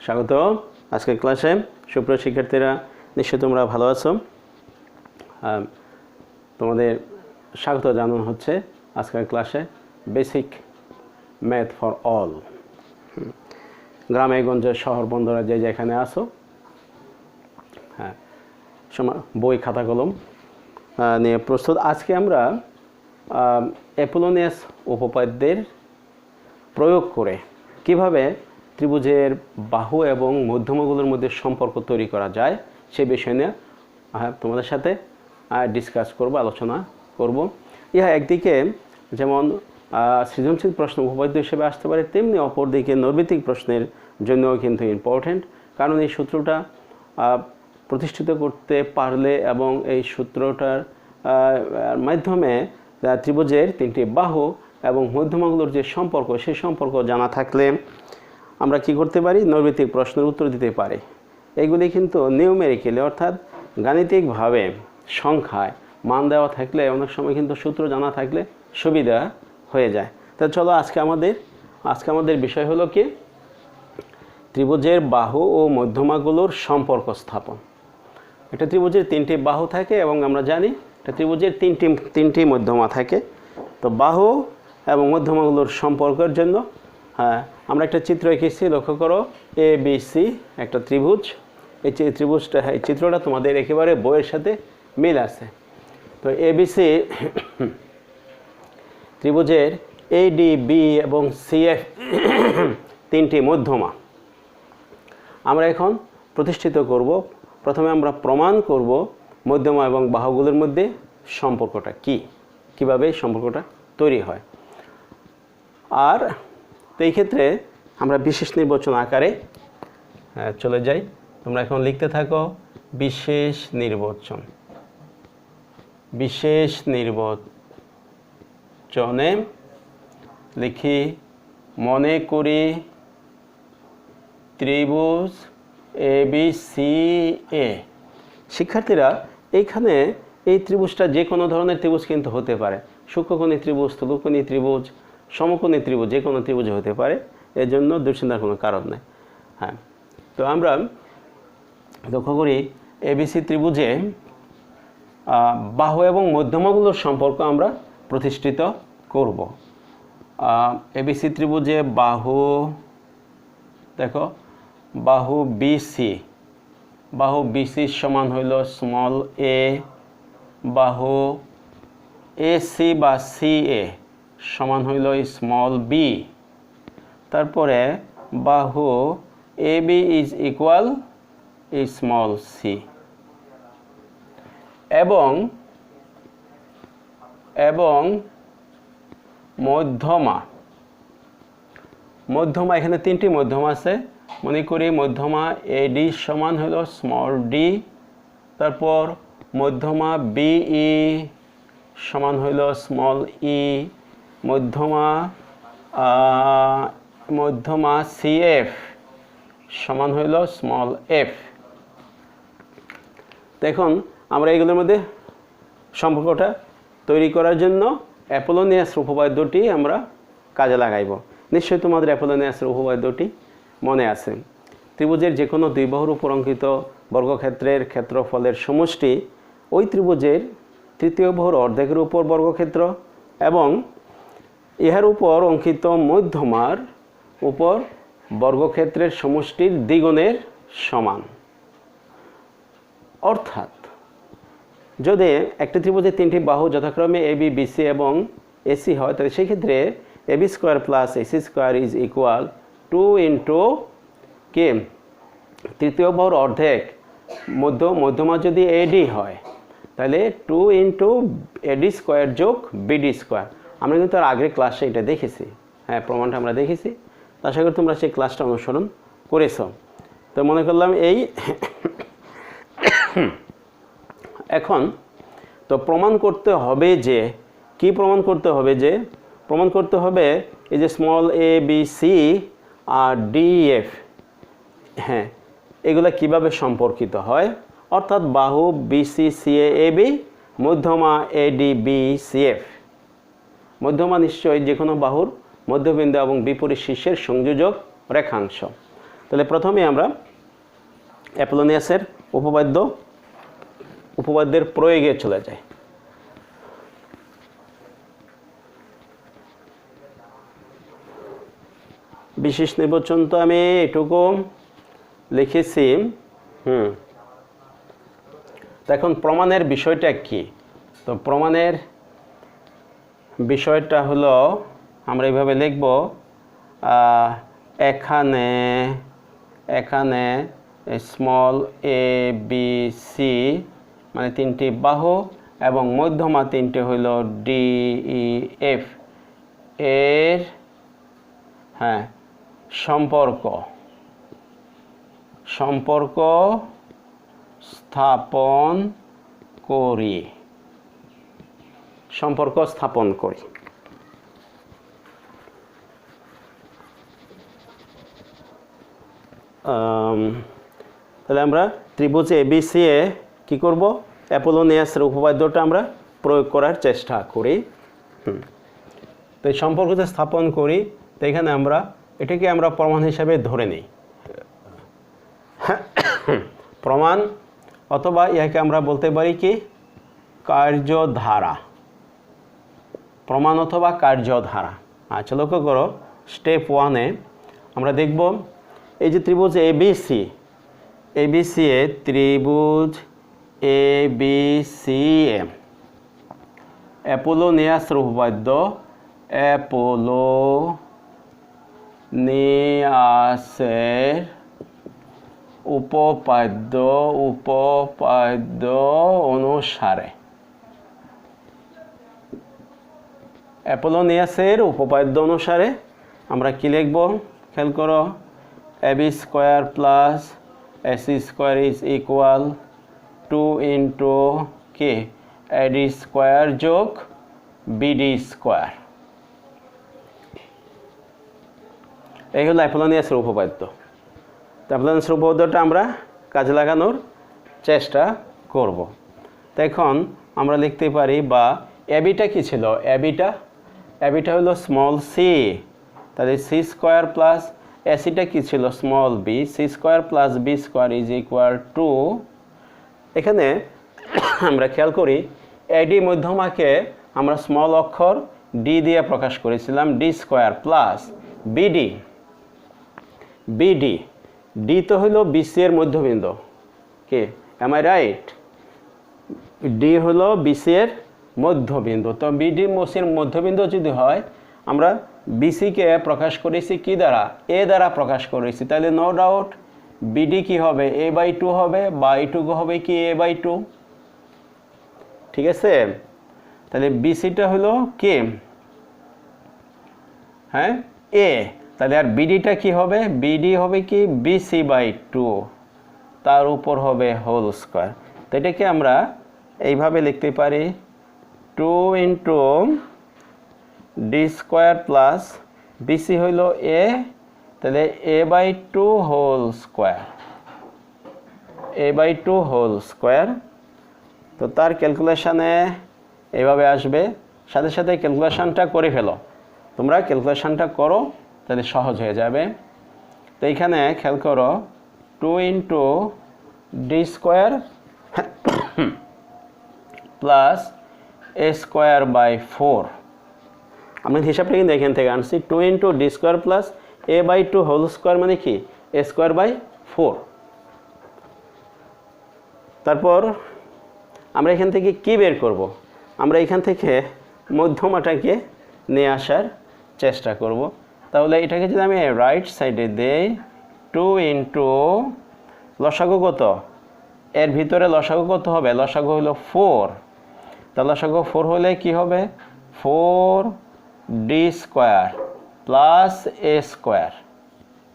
স্বাগত আজকের ক্লাসে। সুপ্রিয় শিক্ষার্থীরা, নিশ্চয়ই তোমরা ভালো আছো। তোমাদের স্বাগত জানানো হচ্ছে আজকের ক্লাসে বেসিক ম্যাথ ফর অল। গ্রামে গঞ্জে শহর বন্দরে যে যেখানে আসো, বই খাতা কলম নিয়ে প্রস্তুত। আজকে আমরা অ্যাপোলোনিয়াস উপপাদ্যের প্রয়োগ করে কিভাবে ত্রিভুজের বাহু এবং মধ্যমগুলোর মধ্যে সম্পর্ক তৈরি করা যায় সে বিষয় নিয়ে তোমাদের সাথে ডিসকাস করব, আলোচনা করব। ইহা একদিকে যেমন সৃজনশীল প্রশ্ন উপপাদ্য হিসেবে আসতে পারে, তেমনি অপরদিকে নৈর্ব্যক্তিক প্রশ্নের জন্যও কিন্তু ইম্পর্ট্যান্ট। কারণ এই সূত্রটা প্রতিষ্ঠিত করতে পারলে এবং এই সূত্রটার মাধ্যমে ত্রিভুজের তিনটি বাহু এবং মধ্যমগুলোর যে সম্পর্ক, সেই সম্পর্ক জানা থাকলে আমরা কি করতে পারি? নৈর্ব্যক্তিক প্রশ্নের উত্তর দিতে পারি। এইগুলি কিন্তু নিউমেরিক্যালি অর্থাৎ গাণিতিকভাবে সংখ্যায় মান দেওয়া থাকলে অনেক সময় কিন্তু সূত্র জানা থাকলে সুবিধা হয়ে যায়। তা চলো আজকে আমাদের বিষয় হলো কি? ত্রিভুজের বাহু ও মধ্যমাগুলোর সম্পর্ক স্থাপন। একটা ত্রিভুজের তিনটি বাহু থাকে এবং আমরা জানি একটা ত্রিভুজের তিনটি মধ্যমা থাকে। তো বাহু এবং মধ্যমাগুলোর সম্পর্কের জন্য আমরা একটা চিত্র এঁকেছি, লক্ষ্য করো। এ বি সি একটা ত্রিভুজ। এই চিত্রটা তোমাদের একেবারে বইয়ের সাথে মিল আছে। তো এ বি সি ত্রিভুজের এ ডি বি এবং সি এফ তিনটি মধ্যমা আমরা এখন প্রতিষ্ঠিত করব। প্রথমে আমরা প্রমাণ করব মধ্যমা এবং বাহুগুলোর মধ্যে সম্পর্কটা কিভাবে সম্পর্কটা তৈরি হয়। আর তো এই ক্ষেত্রে আমরা বিশেষ নির্বাচন আকারে চলে যাই। তোমরা এখন লিখতে থাকো বিশেষ নির্বাচনে লিখি মনে করি ত্রিভুজ এ বি সি এ। শিক্ষার্থীরা, এইখানে এই ত্রিভুজটা যে কোনো ধরনের ত্রিভুজ কিন্তু হতে পারে। সূক্ষ্মকোণী ত্রিভুজ, স্থূলকোণী ত্রিভুজ, সমকোণী ত্রিভুজ, যে কোনো ত্রিভুজ হতে পারে। এর জন্য দুশ্চিন্তার কোনো কারণ নেই। তো আমরা লক্ষ্য করি এবিসি ত্রিভুজে বাহু এবং মধ্যমাগুলোর সম্পর্ক আমরা প্রতিষ্ঠিত করব। এবিসি ত্রিভুজে বাহু, দেখো বাহু বিসি সমান হইল স্মল এ, বাহু এসি বা সি এ সমান হইল স্মল বি। তারপরে বাহু A B is equal small C এবং মধ্যমা এখানে তিনটি মধ্যমা আছে। মনে করি মধ্যমা এ ডি সমান হইল স্মল ডি। তারপর মধ্যমা বিই সমান হইল স্মল ই। মধ্যমা সিএফ সমান হইল স্মল এফ। দেখুন আমরা এগুলোর মধ্যে সম্পর্কটা তৈরি করার জন্য অ্যাপোলোনিয়াস উপপাদ্যটি আমরা কাজে লাগাইব। নিশ্চয়ই তোমাদের অ্যাপোলোনিয়াস উপপাদ্যটি মনে আছে। ত্রিভুজের যে কোনো দুই বাহুর উপর অঙ্কিত বর্গক্ষেত্রের ক্ষেত্রফলের সমষ্টি ওই ত্রিভুজের তৃতীয় বাহুর অর্ধেকের উপর বর্গক্ষেত্র এবং ইহার উপর অঙ্কিত মধ্যমার উপর বর্গক্ষেত্রের সমষ্টির দ্বিগুণের সমান। অর্থাৎ যদি একটি ত্রিভুজের তিনটি বাহু যথাক্রমে এ বি বিসি এবং এসি হয়, তাহলে সেই ক্ষেত্রে A B square plus AC square is equal 2 into কে তৃতীয় বাহুর অর্ধেক মধ্যমা যদি এডি হয় তাহলে 2 ইন্টু এডি স্কোয়ার যোগ বিডি স্কোয়ার। আমরা কিন্তু তার আগের ক্লাসে এটা দেখেছি, প্রমাণটা আমরা দেখেছি। আশা করি তোমরা সেই ক্লাসটা অনুসরণ করেছ। তো মনে করলাম এই এখন তো প্রমাণ করতে হবে যে প্রমাণ করতে হবে এই যে small A B C R D F, এগুলো কিভাবে সম্পর্কিত হয়। অর্থাৎ বাহু বিসি সি এ বি, মধ্যমা A D B C F. মধ্যমা নিশ্চয়ই যে কোনো বাহুর মধ্যবিন্দু এবং বিপরীত শীর্ষের সংযোজক রেখাংশ। তাহলে প্রথমে আমরা অ্যাপোলোনিয়াসের উপপাদ্যের প্রয়োগে চলে যাই। বিশেষ নির্বাচন তো আমি এটুকু লিখেছি। এখন প্রমাণের বিষয়টা কি? তো প্রমাণের বিষয়টা হলো আমরা এইভাবে লিখব, এখানে স্মল এ বি সি মানে তিনটি বাহু এবং মধ্যমা তিনটি হইল ডি ই এফ এর সম্পর্ক স্থাপন করি। তাহলে আমরা ত্রিভুজ এবিসি এ কি করব? অ্যাপোলোনিয়াসের উপপাদ্যটা আমরা প্রয়োগ করার চেষ্টা করি। তো এই সম্পর্কটা স্থাপন করি। তো এখানে এটাকে আমরা প্রমাণ হিসাবে ধরে নিই। প্রমাণ অথবা ইহাকে আমরা বলতে পারি কি কার্যধারা। প্রমাণ অথবা কার্যধারা। আচ্ছা, লক্ষ্য করো, স্টেপ 1-এ আমরা দেখব এই যে ত্রিভুজ এবিসি এ ত্রিভুজ এবিসি এ অ্যাপোলোনিয়াসের উপপাদ্য উপপাদ্য অনুসারে অ্যাপোলোনিয়াসের উপপাদ্য অনুসারে আমরা কি লিখব? খেয়াল করো, ab square plus ac square is equal 2 into কি ad স্কয়ার যোগ bd স্কয়ার। এই হলো অ্যাপোলোনিয়াসের উপপাদ্য। অ্যাপোলোনিয়াসের উপপাদ্যটা আমরা কাজে লাগানোর চেষ্টা করব। তো এখন আমরা লিখতে পারি, বা অ্যাবিটা কি ছিল? অ্যাবিটা হলো স্মল সি, তাহলে সি স্কোয়ার প্লাস এসিটা কি ছিল? Small B. C square plus B square is equal to, এখানে আমরা খেয়াল করি এডি মধ্যমাকে আমরা স্মল অক্ষর ডি দিয়ে প্রকাশ করেছিলাম, D square plus BD. D তো হলো বিসি এর মধ্যবিন্দু, কে এম আই রাইট? ডি হলো বিসি এর মধ্যবিন্দু। তো বিডি মোসির মধ্যবিন্দু যদি হয়, আমরা বিসিকে প্রকাশ করেছি কি দ্বারা? এ দ্বারা প্রকাশ করেছি। তাহলে নো ডাউট বিডি কি হবে? a/2 হবে, বা এইটুকু হবে কি a/2। ঠিক আছে? তাহলে বিসিটা হলো কে? এ। তাহলে আর বিডিটা কি হবে? বিডি হবে কি bc/2, তার উপর হবে হোল স্কয়ার। তো এটাকে আমরা এইভাবে লিখতে পারি 2 into D square plus BC হইল এ, তাহলে a/2 হোল স্কোয়ার। তো তার ক্যালকুলেশানে এইভাবে আসবে। সাথে সাথে ক্যালকুলেশানটা করে ফেলো, তোমরা ক্যালকুলেশানটা করো, তাহলে সহজ হয়ে যাবে। তো এইখানে খেয়াল করো 2 into D square plus a square by 4। আমরা হিসাবটা কিন্তু এখান থেকে আনছি। 2 into D square plus a/2 whole square মানে কি? a square by 4। তারপর আমরা এখান থেকে কি বের করব? আমরা এখান থেকে মধ্যমাটাকে নিয়ে আসার চেষ্টা করব। তাহলে এটাকে যদি আমি রাইট সাইডে দেই, 2 ইন্টু লসাগু কত? এর ভিতরে লসাগু কত হবে? লসাগু হলো 4। তা লসাগু 4 হলে কি হবে? 4 D square plus a square.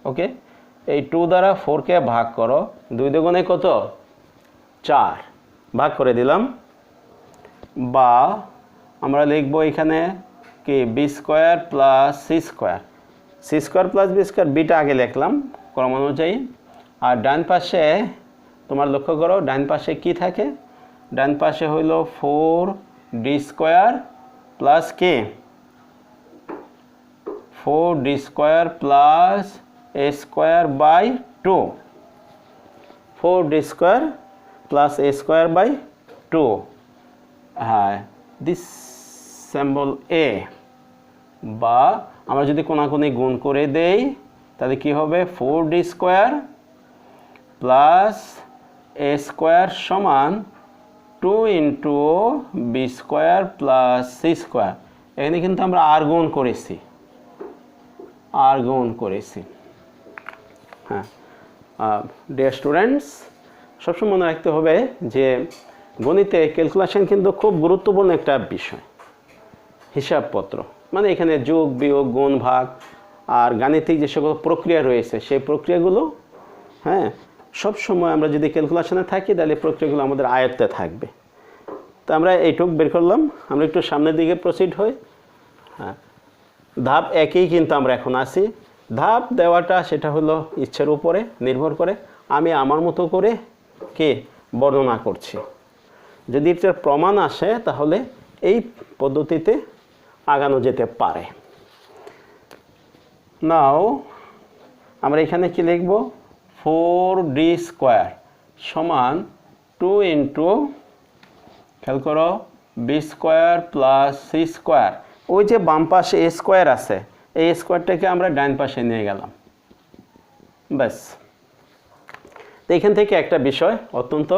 ওকে, এই 2 দ্বারা 4কে ভাগ করো, 2 দুগুণে কত? 4। ভাগ করে দিলাম। বা আমরা লিখবো এখানে কি b square plus C square. C square plus B square, বিটা আগে লিখলাম ক্রম অনুযায়ী। আর ডান পাশে তোমার লক্ষ্য করো, ডান পাশে কি থাকে? ডান পাশে হইল 4 D square plus K? 4 D square plus a square by 2, 4d square plus a square by 2, this symbol a, বা আমরা যদি কোনাকুনি গুণ করে দেই তাহলে কি হবে 4d square plus a square সমান 2 into b square plus c square। এখানে কিন্তু আমরা r গুণ করেছি, হ্যাঁ। ডিয়ার স্টুডেন্টস, সবসময় মনে রাখতে হবে যে গণিতে ক্যালকুলেশন কিন্তু খুব গুরুত্বপূর্ণ একটা বিষয়। হিসাবপত্র মানে এখানে যোগ বিয়োগ গুণ ভাগ আর গাণিতিক যে সকল প্রক্রিয়া রয়েছে সেই প্রক্রিয়াগুলো, হ্যাঁ, সব সময় আমরা যদি ক্যালকুলেশনে থাকি তাহলে প্রক্রিয়াগুলো আমাদের আয়ত্তে থাকবে। তো আমরা এইটুক বের করলাম, আমরা একটু সামনের দিকে প্রসিড হই। হ্যাঁ, ধাপ একই কিন্তু আমরা এখন আসি। ধাপ দেওয়াটা সেটা হলো ইচ্ছের উপরে নির্ভর করে, আমি আমার মতো করে কে বর্ণনা করছি। যদি এটার প্রমাণ আসে তাহলে এই পদ্ধতিতে আগানো যেতে পারে। নাও আমরা এখানে কি লিখব, 4d স্কোয়ার সমান 2 ইন্টু, খেয়াল করো, b square plus c square. ওই যে বাম পাশে a স্কোয়ার আছে, এই স্কোয়ারটাকে আমরা ডান পাশে নিয়ে গেলাম, ব্যাস। তো এখান থেকে একটা বিষয় অত্যন্ত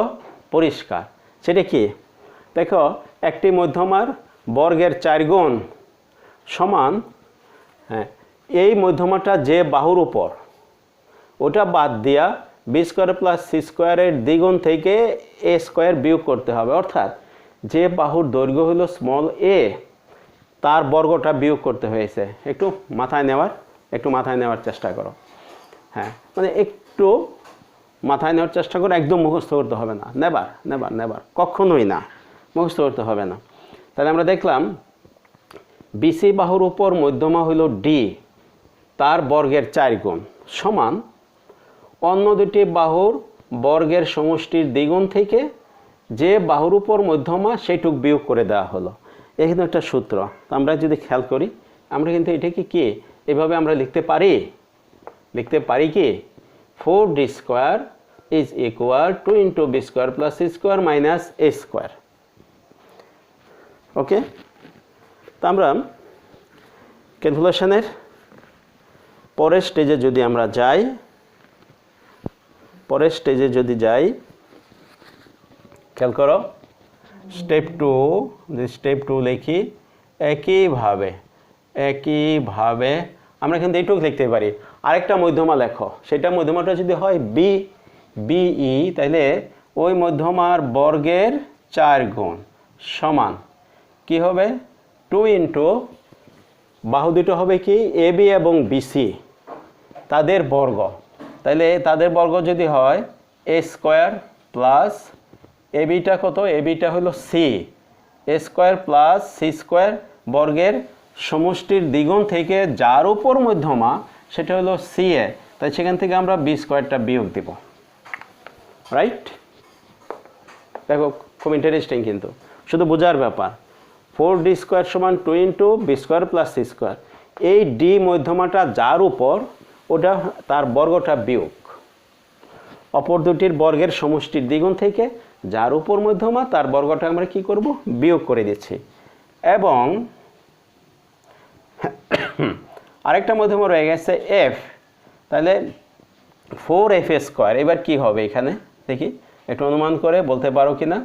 পরিষ্কার, সেটা কি দেখো, একটি মধ্যমার বর্গের 4 গুণ সমান, হ্যাঁ, এই মধ্যমাটা যে বাহুর উপর ওটা বাদ দিয়া বি স্কোয়ার প্লাস সি স্কোয়ারের দ্বিগুণ থেকে এ স্কোয়ার বিয়োগ করতে হবে। অর্থাৎ যে বাহুর দৈর্ঘ্য হলো স্মল এ তার বর্গটা বিয়োগ করতে হয়েছে। একটু মাথায় নেওয়ার চেষ্টা করো, হ্যাঁ, মানে একটু মাথায় নেওয়ার চেষ্টা করো, একদম মুখস্থ করতে হবে না, নেবার কখনোই না, মুখস্থ করতে হবে না। তাহলে আমরা দেখলাম বিসি বাহুর উপর মধ্যমা হইল ডি, তার বর্গের 4 গুণ সমান অন্য দুটি বাহুর বর্গের সমষ্টির দ্বিগুণ থেকে যে বাহুর উপর মধ্যমা সেইটুক বিয়োগ করে দেওয়া হলো। এখানে একটা সূত্র, আমরা যদি খেয়াল করি আমরা কিন্তু এটাকে কি এভাবে আমরা লিখতে পারি কি 4d square is equal 2 into B square plus C square minus A square. Okay, তো আমরা ক্যালকুলেশনের পরের স্টেজে যদি আমরা যাই, খেয়াল করো স্টেপ 2 লিখি। একইভাবে আমরা কিন্তু এইটুকু লিখতে পারি। আরেকটা মধ্যমা লেখো, সেটা মধ্যমাটা যদি হয় বিই, তাহলে ওই মধ্যমার বর্গের 4 গুণ সমান কি হবে 2 ইন্টু বাহু দুটো হবে কি এ বি এবং বিসি তাদের বর্গ। তাহলে তাদের বর্গ যদি হয় এ স্কোয়ার প্লাস এ বিটা কত, এ বিটা হলো সি, এ স্কোয়ার প্লাস সি স্কোয়ার বর্গের সমষ্টির দ্বিগুণ থেকে যার উপর মধ্যমা সেটা হলো সি এ, তাই সেখান থেকে আমরা বি স্কোয়ারটা বিয়োগ দেব। রাইট, দেখো খুব ইন্টারেস্টিং, কিন্তু শুধু বোঝার ব্যাপার। 4d স্কোয়ার সমান 2 into B square plus C square, এই ডি মধ্যমাটা যার উপর ওটা তার বর্গটা বিয়োগ, অপর দুটির বর্গের সমষ্টির দ্বিগুণ থেকে যার উপর মধ্যমা তার বর্গটা আমরা কি করব বিয়োগ করে দিচ্ছি। এবং আরেকটা মধ্যমা রয়ে গেছে এফ, তাহলে 4f স্কোয়ার। এবার কি হবে এখানে দেখি, একটু অনুমান করে বলতে পারো কিনা,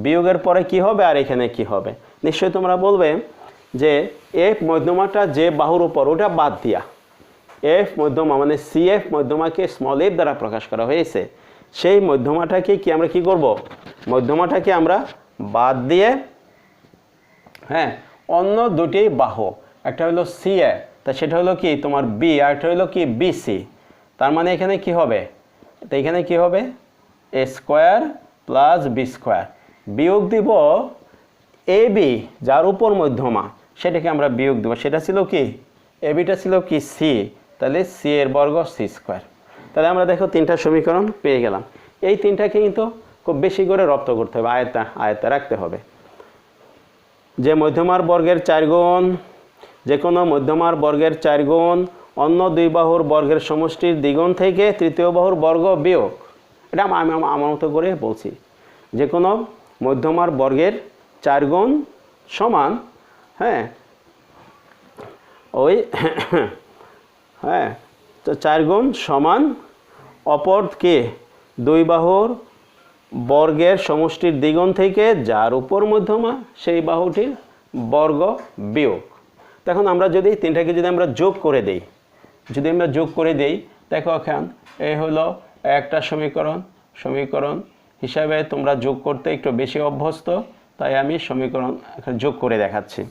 বিয়োগের পরে কি হবে আর এখানে কি হবে? নিশ্চয়ই তোমরা বলবে যে এফ মধ্যমাটা যে বাহুর উপর ওটা বাদ দিয়া, এফ মধ্যমা মানে সিএফ মধ্যমাকে স্মল এফ দ্বারা প্রকাশ করা হয়েছে, সেই মধ্যমাটাকে কি আমরা কি করব, মধ্যমাটাকে আমরা বাদ দিয়ে, হ্যাঁ, অন্য দুটি বাহু, একটা হলো সিএ, তা সেটা হলো কি তোমার বি, আর একটা হলো কি বিসি। তার মানে এখানে কি হবে, তো এখানে কি হবে এ স্কোয়ার প্লাস বি স্কোয়ার, বিয়োগ দিব এ বি যার উপর মধ্যমা সেটাকে আমরা বিয়োগ দেবো, সেটা ছিল কি এ বিটা ছিল কি সি, তাহলে সি এর বর্গ সি স্কোয়ার। তাহলে আমরা দেখো 3টা সমীকরণ পেয়ে গেলাম। এই 3টাকে কিন্তু খুব বেশি করে রপ্ত করতে হবে, আয়ত্তে রাখতে হবে। যে মধ্যমার বর্গের 4 গুণ, যে কোনো মধ্যমার বর্গের 4 গুণ অন্য দুই বাহুর বর্গের সমষ্টির দ্বিগুণ থেকে তৃতীয় বাহুর বর্গ বিয়োগ। এটা আমি আমার মতো করে বলছি, যে কোনো মধ্যমার বর্গের 4 গুণ সমান, হ্যাঁ ওই হ্যাঁ তো 4 গুণ সমান অপর কে দুই বাহুর বর্গের সমষ্টির দ্বিগুণ থেকে যার উপর মধ্যমা সেই বাহুটির বর্গ বিয়োগ। তখন আমরা যদি তিনটাকে যদি আমরা যোগ করে দেই, দেখো এখন এই হলো একটা সমীকরণ হিসাবে তোমরা যোগ করতে একটু বেশি অভ্যস্ত, তাই আমি সমীকরণ যোগ করে দেখাচ্ছি।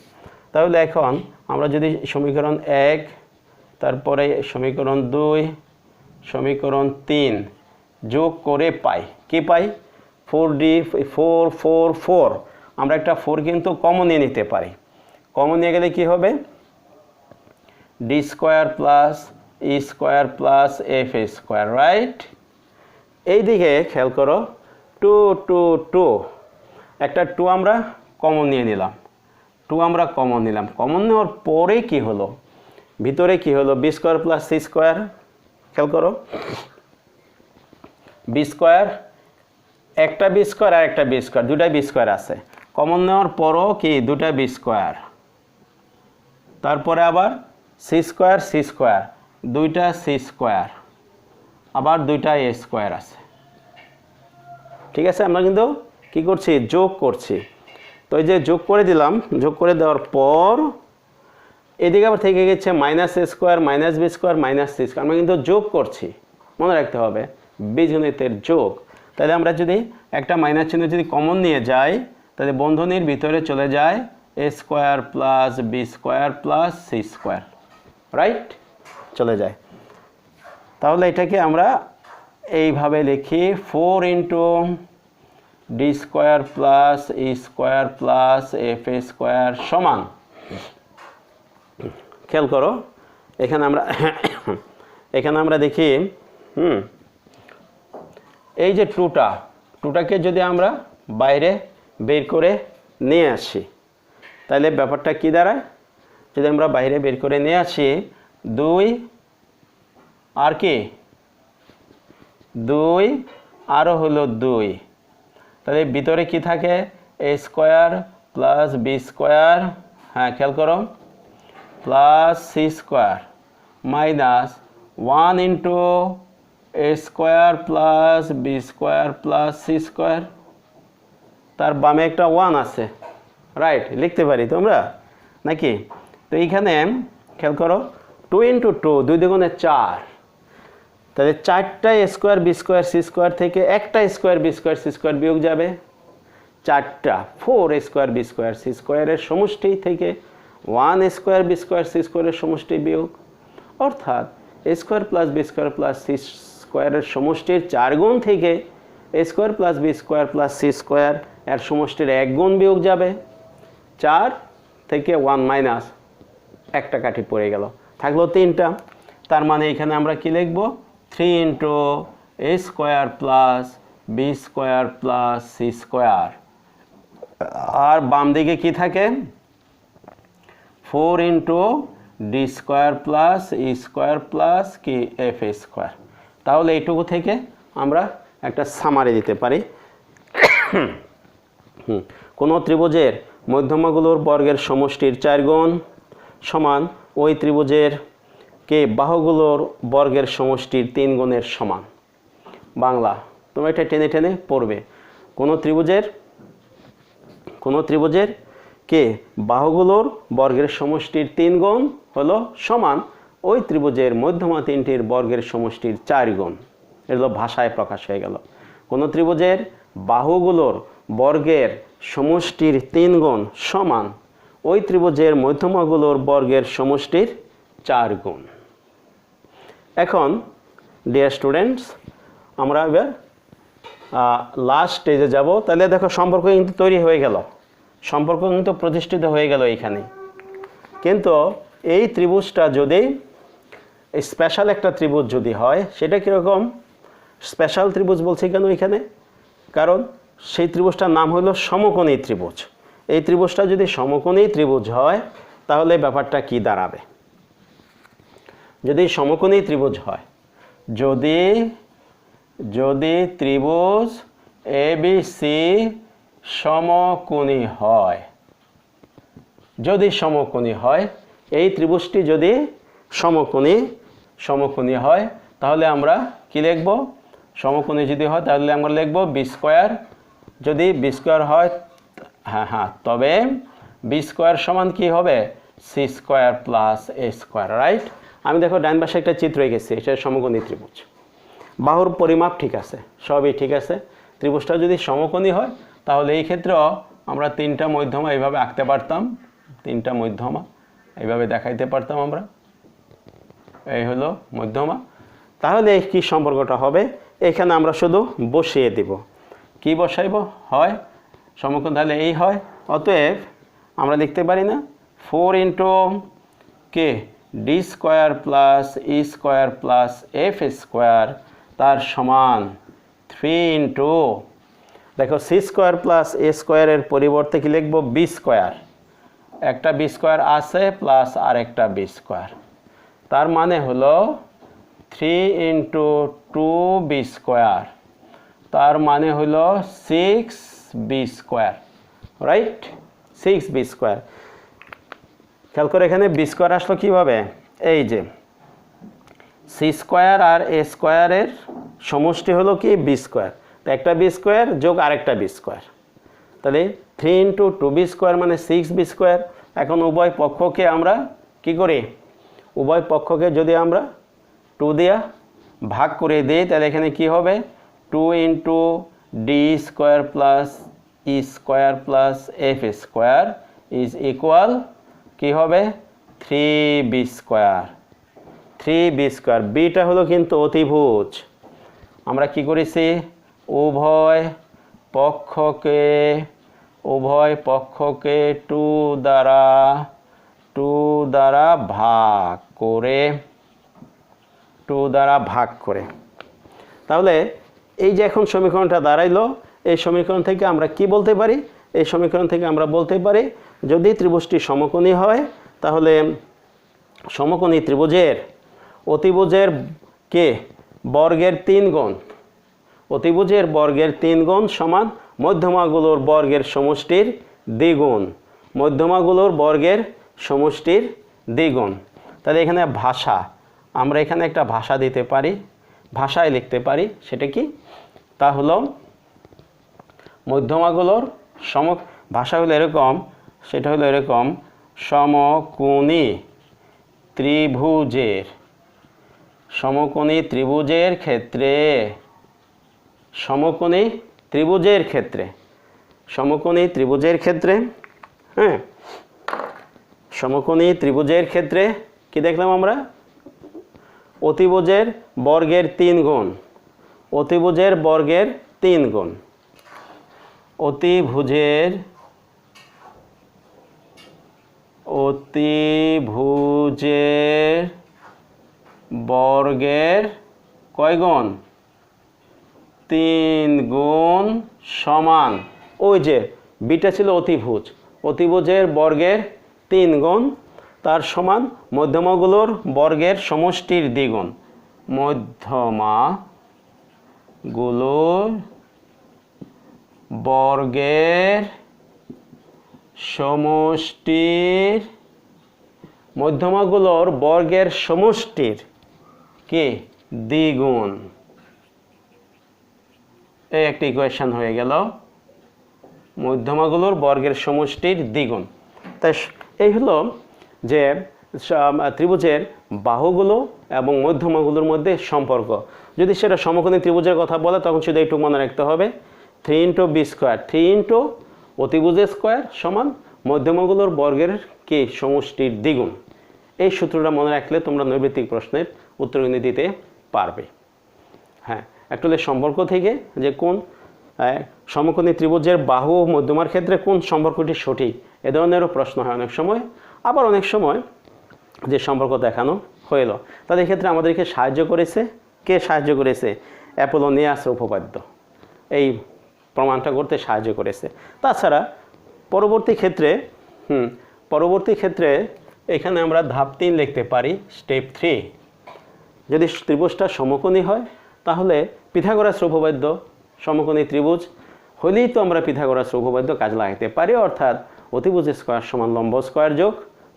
তাহলে এখন আমরা যদি সমীকরণ 1, তারপরে সমীকরণ 2, সমীকরণ 3 যোগ করে পাই, কি পাই? 4D 4 4 4। আমরা একটা 4 কিন্তু কমন নিয়ে নিতে পারি। কমন নিয়ে গেলে কি হবে? d square plus e square plus f square, right? এইদিকে খেয়াল করো, 2 2 2, একটা 2 আমরা কমন নিয়ে নিলাম, কমন নেওয়ার পরে কি হলো? ভিতরে কি হলো? b square plus c square. খেয়াল করো, b স্কয়ার, একটা b স্কয়ার আর একটা b স্কয়ার, দুটাই b স্কয়ার আছে। কমন নেওয়ার পরও কি দুটা b স্কয়ার, তারপরে আবার c স্কয়ার, দুইটা c স্কয়ার, আবার দুইটা a স্কয়ার আছে। ঠিক আছে, আমরা কিন্তু কি করছি? যোগ করছি। তো এই যে যোগ করে দিলাম, যোগ করে দেওয়ার পর এদিকে আবার থেকে গেছে minus a square minus b square minus c square. আমরা কিন্তু যোগ করছি, মনে রাখতে হবে বীজগণিতের যোগ। তাহলে আমরা যদি একটা মাইনাস চিহ্ন যদি কমন নিয়ে যাই, তাহলে বন্ধনীর ভিতরে চলে যায় a square plus b square plus c square, right? চলে যায়। তাহলে এটাকে আমরা এইভাবে লিখি, 4 into d square plus e square plus f square সমান, খেয়াল করো এখানে আমরা দেখি এই যে টুটাকে যদি আমরা বাইরে বের করে নিয়ে আসি, তাহলে ব্যাপারটা কি দাঁড়ায়? যদি আমরা বাইরে বের করে নিয়ে আসি, 2 আর কি 2 আরও হলো 2, তাহলে ভিতরে কি থাকে? a square plus b square, হ্যাঁ খেয়াল করো, plus c square minus 1 into a square plus b square plus c square. তার বামে একটা 1 আছে, রাইট? লিখতে পারি তোমরা নাকি? তো এইখানে খেয়াল করো, 2 ইন্টু 2, 2 দুগুণে 4, তাহলে 4টা a square b square c square থেকে একটা square b square c square বিয়োগ যাবে। 4টা 4 a square b square c স্কয়ারের সমষ্টি থেকে 1 a square b square c স্কয়ারের সমষ্টি বিয়োগ, অর্থাৎ a square plus b square plus c স্কয়ারের সমষ্টির 4 গুণ থেকে a square plus b square plus c square এর সমষ্টির 1 গুণ বিয়োগ যাবে। 4 থেকে 1 মাইনাস একটা কাঠি পড়ে গেল, থাকলো 3টা। তার মানে এখানে আমরা কি লিখব? 3 into a square plus b square plus c square, আর বাম দিকে কি থাকে? 4 into d square plus e square plus কি f স্কয়ার। তাহলে এইটুকু থেকে আমরা একটা সামারি দিতে পারি। কোনো ত্রিভুজের মধ্যমাগুলোর বর্গের সমষ্টির 4 গুণ সমান ওই ত্রিভুজের কে বাহুগুলোর বর্গের সমষ্টির 3 গুণের সমান। বাংলা তোমরা এটা টেনে টেনে পড়বে। কোনো ত্রিভুজের কে বাহুগুলোর বর্গের সমষ্টির 3 গুণ হলো সমান ওই ত্রিভুজের মধ্যমা তিনটির বর্গের সমষ্টির 4 গুণ। এগুলো ভাষায় প্রকাশ হয়ে গেল। কোনো ত্রিভুজের বাহুগুলোর বর্গের সমষ্টির 3 গুণ সমান ওই ত্রিভুজের মধ্যমাগুলোর বর্গের সমষ্টির 4 গুণ। এখন ডিয়ার স্টুডেন্টস, আমরা এবার লাস্ট স্টেজে যাব। তাহলে দেখো সম্পর্ক কিন্তু তৈরি হয়ে গেল, সম্পর্ক কিন্তু প্রতিষ্ঠিত হয়ে গেল এইখানে। কিন্তু এই ত্রিভুজটা যদি স্পেশাল একটা ত্রিভুজ যদি হয়, সেটা কীরকম? স্পেশাল ত্রিভুজ বলছি কেন এখানে? কারণ সেই ত্রিভুজটার নাম হলো সমকোণী ত্রিভুজ। এই ত্রিভুজটা যদি সমকোণী ত্রিভুজ হয়, তাহলে ব্যাপারটা কি দাঁড়াবে? যদি সমকোণী ত্রিভুজ হয়, যদি যদি ত্রিভুজ এবিসি সমকোণী হয়, যদি সমকোণী হয়, এই ত্রিভুজটি যদি সমকোণী হয়, তাহলে আমরা কি লিখব? সমকোণী যদি হয় তাহলে আমরা লিখব বি স্কোয়ার। যদি বি স্কোয়ার হয়, তবে বি স্কোয়ার সমান কি হবে? C square plus a square, right? আমি দেখো ডান পাশে একটা চিত্র এঁকেছি, এটা সমকোণী ত্রিভুজ। বাহুর পরিমাপ ঠিক আছে, সবই ঠিক আছে। ত্রিভুজটা যদি সমকোণী হয় তাহলে এই ক্ষেত্রেও আমরা তিনটা মধ্যমা এইভাবে আঁকতে পারতাম, তিনটা মধ্যমা এইভাবে দেখাইতে পারতাম আমরা। এই হলো মধ্যমা। তাহলে কি সম্পর্কটা হবে? এখানে আমরা শুধু বসিয়ে দিব। কি বসাইব? হয় সমকোণ, তাহলে এই হয়। অতএব আমরা লিখতে পারি না 4 ইন্টু কে ডি স্কোয়ার প্লাস ই স্কোয়ার প্লাস এফ স্কোয়ার তার সমান 3 ইন্টু, দেখো সি স্কোয়ার প্লাস এ স্কোয়ারের পরিবর্তে কি লিখব? B square. একটা বি স্কোয়ার আছে প্লাস আর একটা বি স্কোয়ার, তার মানে হলো 3 ইন্টু 2 বি স্কোয়ার, তার মানে হলো 6 b square, right? 6 b square. খেয়াল করে এখানে বি স্কোয়ার আসলো কীভাবে? এই যে সি স্কোয়ার আর এ স্কোয়ারের সমষ্টি হলো কি? B square. তো একটা বি স্কোয়ার যোগ আরেকটা বি স্কোয়ার, তাহলে 3 ইন্টু 2 বি স্কোয়ার মানে 6 বি স্কোয়ার। এখন উভয় পক্ষকে আমরা কি করি? উভয় পক্ষকে যদি আমরা 2 দিয়া ভাগ করে দিই তাহলে এখানে কি হবে? 2 into D square plus E square plus F square is equal কি হবে? 3 বি স্কোয়ার। 3 b square. বিটা হলো কিন্তু অতিভুজ। আমরা কি করেছি? উভয় পক্ষকে 2 দ্বারা ভাগ করে, তাহলে এই যে এখন সমীকরণটা দাঁড়াইলো, এই সমীকরণ থেকে আমরা কি বলতে পারি? এই সমীকরণ থেকে আমরা বলতে পারি যদি ত্রিভুজটি সমকোণী হয় তাহলে সমকোণী ত্রিভুজের অতিভুজের কে বর্গের 3 গুণ, অতিভুজের বর্গের 3 গুণ সমান মধ্যমাগুলোর বর্গের সমষ্টির দ্বিগুণ, মধ্যমাগুলোর বর্গের সমষ্টির দ্বিগুণ। তাহলে এখানে ভাষা, আমরা এখানে একটা ভাষা দিতে পারি, ভাষায় লিখতে পারি। সেটা কি? তা হলো মধ্যমাগুলোর ভাষা হলো এরকম, সেটা হলো এরকম: সমকোণী ত্রিভুজের ক্ষেত্রে হ্যাঁ, সমকোণী ত্রিভুজের ক্ষেত্রে কি দেখলাম আমরা? অতিভুজের বর্গের 3 গুণ, অতিভুজের বর্গের 3 গুণ, অতিভুজের বর্গের কয় গুণ? 3 গুণ সমান, ওই যে বিটা ছিল অতিভুজ, অতিভুজের বর্গের 3 গুণ তার সমান মধ্যমাগুলোর বর্গের সমষ্টির দ্বিগুণ, মধ্যমাগুলোর বর্গের সমষ্টির কি? দ্বিগুণ। এই একটা ইকুয়েশন হয়ে গেল, মধ্যমাগুলোর বর্গের সমষ্টির দ্বিগুণ। তাই এই হলো যে ত্রিভুজের বাহুগুলো এবং মধ্যমাগুলোর মধ্যে সম্পর্ক। যদি সেটা সমকোণী ত্রিভুজের কথা বলে তখন শুধু এইটুকু মনে রাখতে হবে, 3 ইন্টু বি স্কোয়ার, 3 ইন্টু অতিভুজের স্কোয়ার সমান মধ্যমাগুলোর বর্গের কি? সমষ্টির দ্বিগুণ। এই সূত্রটা মনে রাখলে তোমরা নৈর্ব্যক্তিক প্রশ্নের উত্তর কিন্তু দিতে পারবে। হ্যাঁ, একটু সম্পর্ক থেকে যে কোন সমকোণী ত্রিভুজের বাহু ও মধ্যমার ক্ষেত্রে কোন সম্পর্কটি সঠিক, এ ধরনেরও প্রশ্ন হয় অনেক সময়। আবার অনেক সময় যে সম্পর্ক দেখানো হইল, তাদের ক্ষেত্রে আমাদেরকে সাহায্য করেছে অ্যাপোলোনিয়াস উপপাদ্য, এই প্রমাণটা করতে সাহায্য করেছে। তাছাড়া পরবর্তী ক্ষেত্রে এখানে আমরা ধাপ 3 লিখতে পারি, স্টেপ 3। যদি ত্রিভুজটা সমকোণী হয় তাহলে পিথাগোরাস উপপাদ্য, সমকোণী ত্রিভুজ হলেই তো আমরা পিথাগোরাস উপপাদ্য কাজে লাগাতে পারি, অর্থাৎ অতিভুজ স্কয়ার সমান লম্ব স্কয়ার যোগ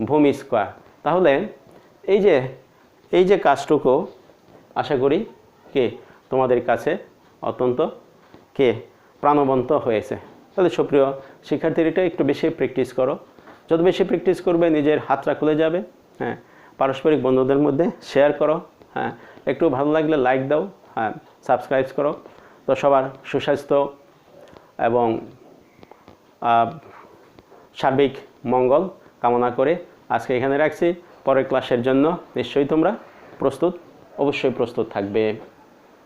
ভূমি স্কয়ার। তাহলে এই যে কাজটুকু আশা করি তোমাদের কাছে অত্যন্ত প্রাণবন্ত হয়েছে। তাহলে সুপ্রিয় শিক্ষার্থীরা, এটা একটু বেশি প্র্যাকটিস করো। যত বেশি প্র্যাকটিস করবে নিজের হাতটা খুলে যাবে। হ্যাঁ, পারস্পরিক বন্ধুদের মধ্যে শেয়ার করো। হ্যাঁ, একটু ভালো লাগলে লাইক দাও। হ্যাঁ, সাবস্ক্রাইব করো। তো সবার সুস্বাস্থ্য এবং সার্বিক মঙ্গল কামনা করে আজকে এখানে রাখছি। পরের ক্লাসের জন্য নিশ্চয়ই তোমরা অবশ্যই প্রস্তুত থাকবে।